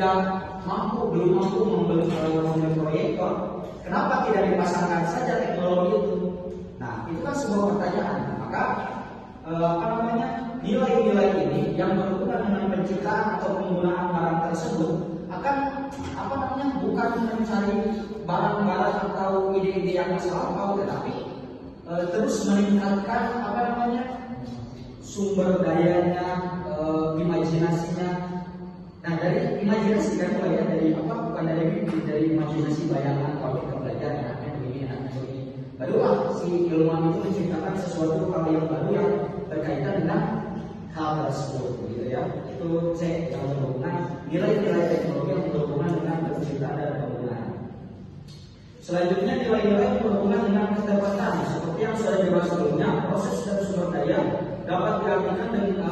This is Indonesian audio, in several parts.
tidak belum mampu membeli proyektor, kenapa tidak dipasangkan saja teknologi itu? Nah, itu kan sebuah pertanyaan. Maka nilai-nilai ini yang berhubungan dengan penciptaan atau penggunaan barang tersebut akan bukan mencari barang-barang atau ide-ide yang masa lampau, tetapi terus meningkatkan sumber dayanya, imajinasinya. Nah, dari imajinasi kan mulai dari bukan dari mimpi, dari imajinasi bayangan kalau kita belajar enaknya begini. Barulah si ilmuwan itu menciptakan sesuatu hal yang baru yang berkaitan dengan hal tersebut, gitu ya. Itu C yang berhubungan nilai-nilai teknologi yang berhubungan dengan penciptaan dan penggunaan. Selanjutnya nilai-nilai yang berhubungan dengan ketepatan, seperti yang sudah dibahas sebelumnya, proses dan sumber daya dapat diartikan dengan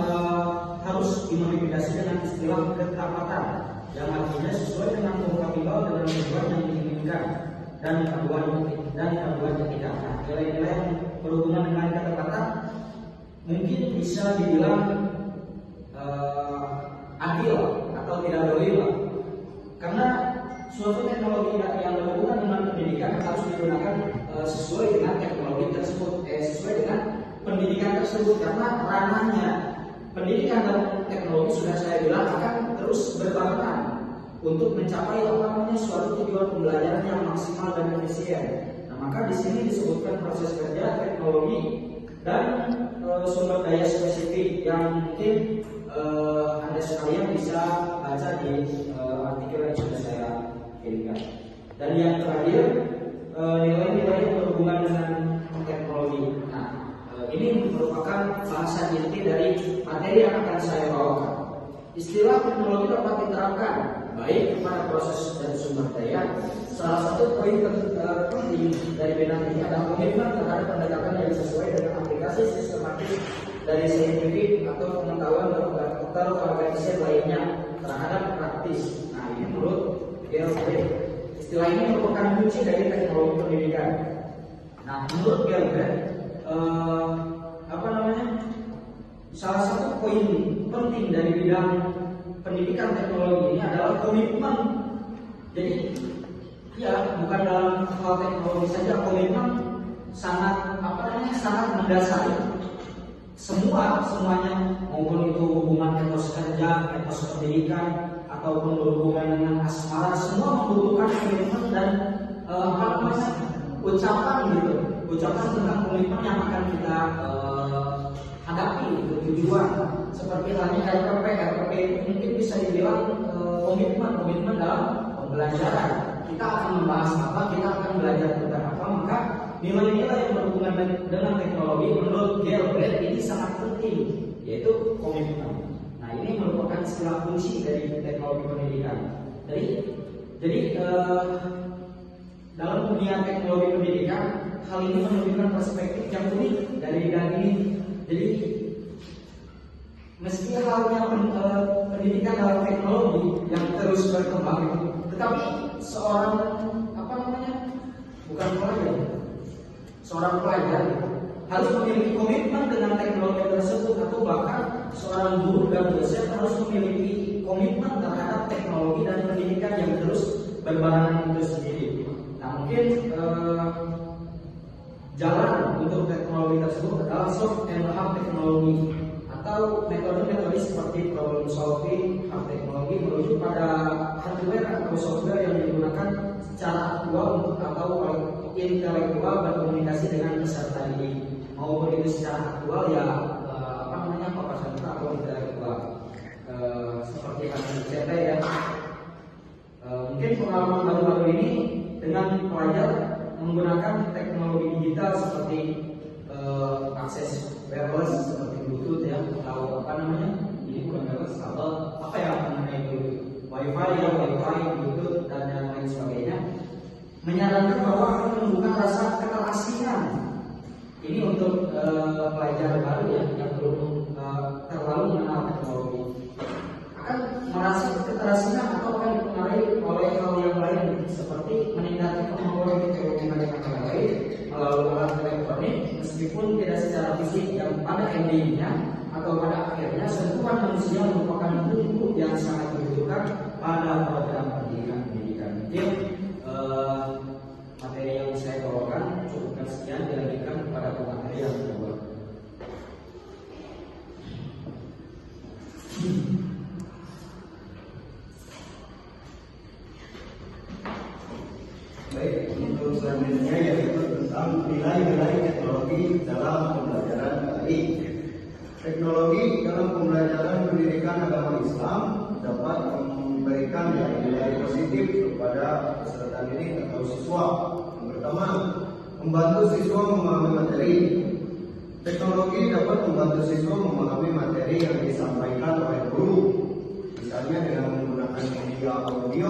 harus dimodifikasi dengan istilah ketepatan, yang artinya sesuai dengan kompatibel dengan tujuan yang diinginkan dan panduan etika. Nah, nilai-nilai yang berhubungan dengan ketepatan mungkin bisa dibilang adil atau tidak dolim, karena suatu teknologi yang berhubungan dengan pendidikan harus digunakan sesuai dengan teknologi tersebut, sesuai dengan pendidikan tersebut, karena ranahnya pendidikan dan teknologi sudah saya bilang akan terus berbarengan untuk mencapai suatu tujuan pembelajaran yang maksimal dan efisien. Nah, maka di sini disebutkan proses kerja, teknologi, dan sumber daya spesifik yang mungkin Anda sekalian bisa baca di artikel yang sudah saya kirimkan. Dan yang terakhir, nilai-nilai yang berhubungan dengan teknologi. Nah, ini merupakan bahasa inti dari materi yang akan saya bawakan. Istilah teknologi dapat diterapkan baik kepada proses dan sumber daya. Salah satu poin penting dari bidang ini adalah komitmen terhadap pendekatan yang sesuai dengan aplikasi sistematis dari saintifik atau pengetahuan terorganisir lainnya terhadap praktis. Nah, ini menurut Galbraith. Istilah ini merupakan kunci dari teknologi pendidikan. Nah, menurut Galbraith, salah satu poin penting dari bidang pendidikan teknologi ini adalah komitmen. Jadi, ya bukan dalam hal teknologi saja, komitmen sangat mendasari semuanya, maupun itu hubungan etos kerja, etos pendidikan, ataupun berhubungan dengan asmara, semua membutuhkan komitmen dan ucapan tentang komitmen yang akan kita hadapi tujuan. Seperti halnya RPP mungkin bisa dibilang komitmen dalam pembelajaran. Kita akan membahas apa, kita akan belajar tentang apa, maka nilai-nilai yang berhubungan dengan teknologi menurut Galbraith ini sangat penting, yaitu komitmen. Nah, ini merupakan istilah kunci dari teknologi pendidikan. Jadi dalam dunia teknologi pendidikan, hal ini menunjukkan perspektif yang unik dari bidang ini. Jadi meski halnya pendidikan dalam teknologi yang terus berkembang, tetapi seorang pelajar harus memiliki komitmen dengan teknologi tersebut, atau bahkan seorang guru dan dosen harus memiliki komitmen terhadap teknologi dan pendidikan yang terus berbarengan itu sendiri. Nah, mungkin jalan untuk teknologi tersebut adalah soft and hard teknologi, atau metode-metode seperti problem solving, hard teknologi menuju pada hardware atau software yang digunakan secara aktual atau intelektual berkomunikasi dengan peserta didik, maupun itu secara aktual ya papasan atau intelektual seperti ICT ya. Mungkin pengalaman baru-baru ini dengan pelajar menggunakan teknologi digital seperti akses wireless seperti Bluetooth ya, atau ini bukan wireless, atau Wi-Fi, Bluetooth dan yang lain sebagainya, menyarankan bahwa akan menumbuhkan rasa keterasingan. Ini untuk pelajar baru ya, yang belum terlalu mengenal teknologi, akan merasa keterasingan atau akan dipengaruhi oleh hal yang lain seperti meningkatkan kemampuan teknologi mereka melalui alat elektronik, meskipun tidak secara fisik, yang pada endingnya atau pada akhirnya sentuhan manusia merupakan bentuk yang sangat dibutuhkan pada dalam pembelajaran daring. Teknologi dalam pembelajaran pendidikan agama Islam dapat memberikan nilai positif kepada peserta didik atau siswa. Yang pertama, membantu siswa memahami materi. Teknologi dapat membantu siswa memahami materi yang disampaikan oleh guru, misalnya dengan menggunakan media audio